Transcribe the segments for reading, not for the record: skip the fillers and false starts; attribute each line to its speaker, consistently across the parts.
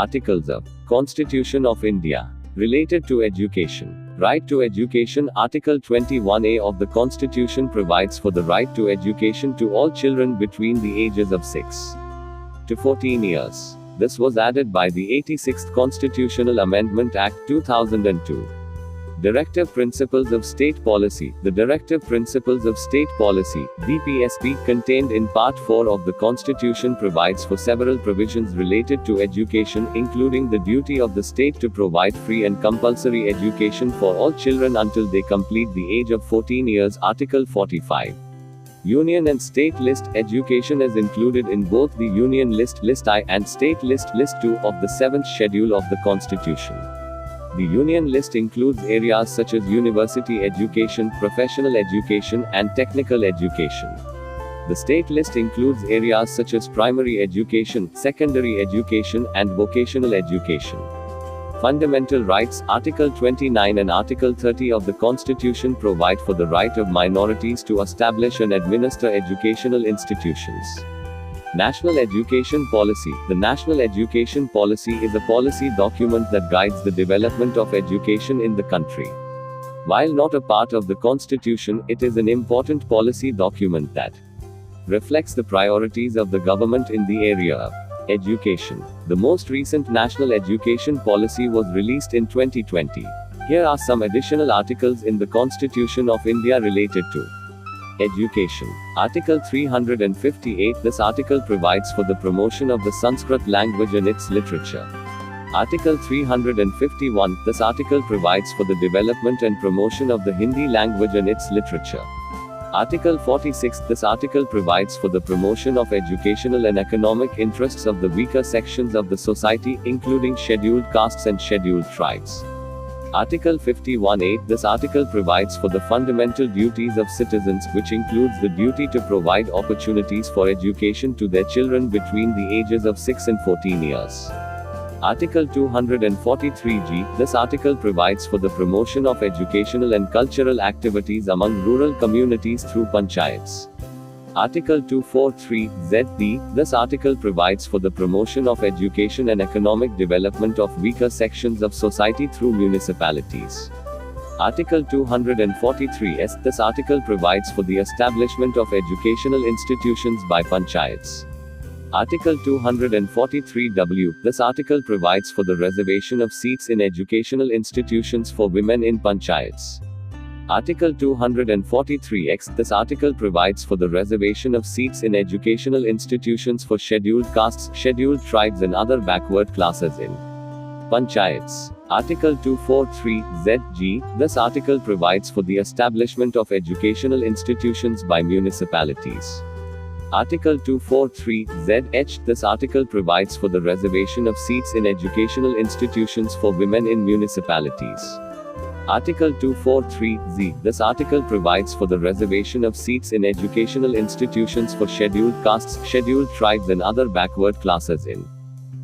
Speaker 1: Articles of Constitution of India related to education. Right to education. Article 21A of the Constitution provides for the right to education to all children between the ages of 6 to 14 years. This was added by the 86th Constitutional Amendment Act 2002. Directive Principles of State Policy. The Directive Principles of State Policy, DPSP, contained in Part 4 of the Constitution provides for several provisions related to education, including the duty of the state to provide free and compulsory education for all children until they complete the age of 14 years. Article 45. Union and State List. Education is included in both the Union List, List I, and State List, List II, of the 7th Schedule of the Constitution. The Union List includes areas such as university education, professional education, and technical education. The State List includes areas such as primary education, secondary education, and vocational education. Fundamental rights. Article 29 and Article 30 of the Constitution provide for the right of minorities to establish and administer educational institutions. National Education Policy. The National Education Policy is a policy document that guides the development of education in the country. While not a part of the Constitution, it is an important policy document that reflects the priorities of the government in the area of education. The most recent National Education Policy was released in 2020. Here are some additional articles in the Constitution of India related to education. Article 358. This article provides for the promotion of the Sanskrit language and its literature. Article 351. This article provides for the development and promotion of the Hindi language and its literature. Article 46. This article provides for the promotion of educational and economic interests of the weaker sections of the society, including scheduled castes and scheduled tribes. Article 51(8). This article provides for the fundamental duties of citizens, which includes the duty to provide opportunities for education to their children between the ages of 6 and 14 years. Article 243(g). This article provides for the promotion of educational and cultural activities among rural communities through panchayats. Article 243(z)(d). This article provides for the promotion of education and economic development of weaker sections of society through municipalities. Article 243(s). This article provides for the establishment of educational institutions by panchayats. Article 243(w). This article provides for the reservation of seats in educational institutions for women in panchayats. Article 243(x). This article provides for the reservation of seats in educational institutions for scheduled castes, scheduled tribes, and other backward classes in panchayats. Article 243(z)(g). This article provides for the establishment of educational institutions by municipalities. Article 243(z)(h). This article provides for the reservation of seats in educational institutions for women in municipalities. Article 243(z). This article provides for the reservation of seats in educational institutions for scheduled castes, scheduled tribes, and other backward classes in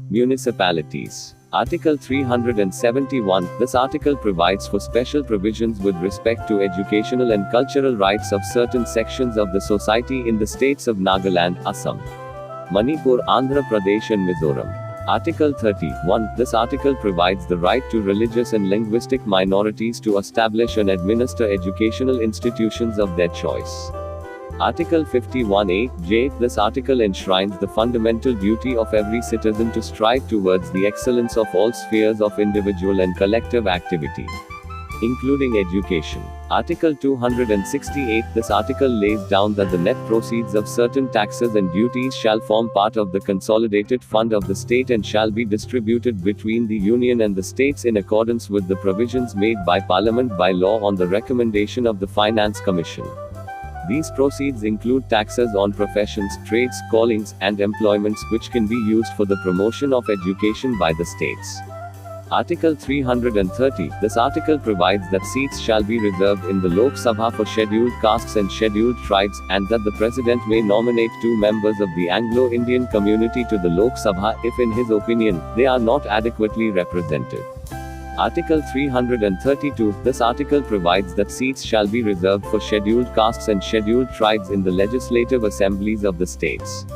Speaker 1: municipalities. Article 371. This article provides for special provisions with respect to educational and cultural rights of certain sections of the society in the states of Nagaland, Assam, Manipur, Andhra Pradesh, and Mizoram. Article 31. This article provides the right to religious and linguistic minorities to establish and administer educational institutions of their choice. Article 51(a)(j). This article enshrines the fundamental duty of every citizen to strive towards the excellence of all spheres of individual and collective activity, including education. Article 268. This article lays down that the net proceeds of certain taxes and duties shall form part of the consolidated fund of the state and shall be distributed between the Union and the states in accordance with the provisions made by Parliament by law on the recommendation of the Finance Commission. These proceeds include taxes on professions, trades, callings, and employments which can be used for the promotion of education by the states. Article 330. This article provides that seats shall be reserved in the Lok Sabha for scheduled castes and scheduled tribes, and that the President may nominate 2 members of the Anglo-Indian community to the Lok Sabha, if in his opinion, they are not adequately represented. Article 332. This article provides that seats shall be reserved for scheduled castes and scheduled tribes in the legislative assemblies of the states.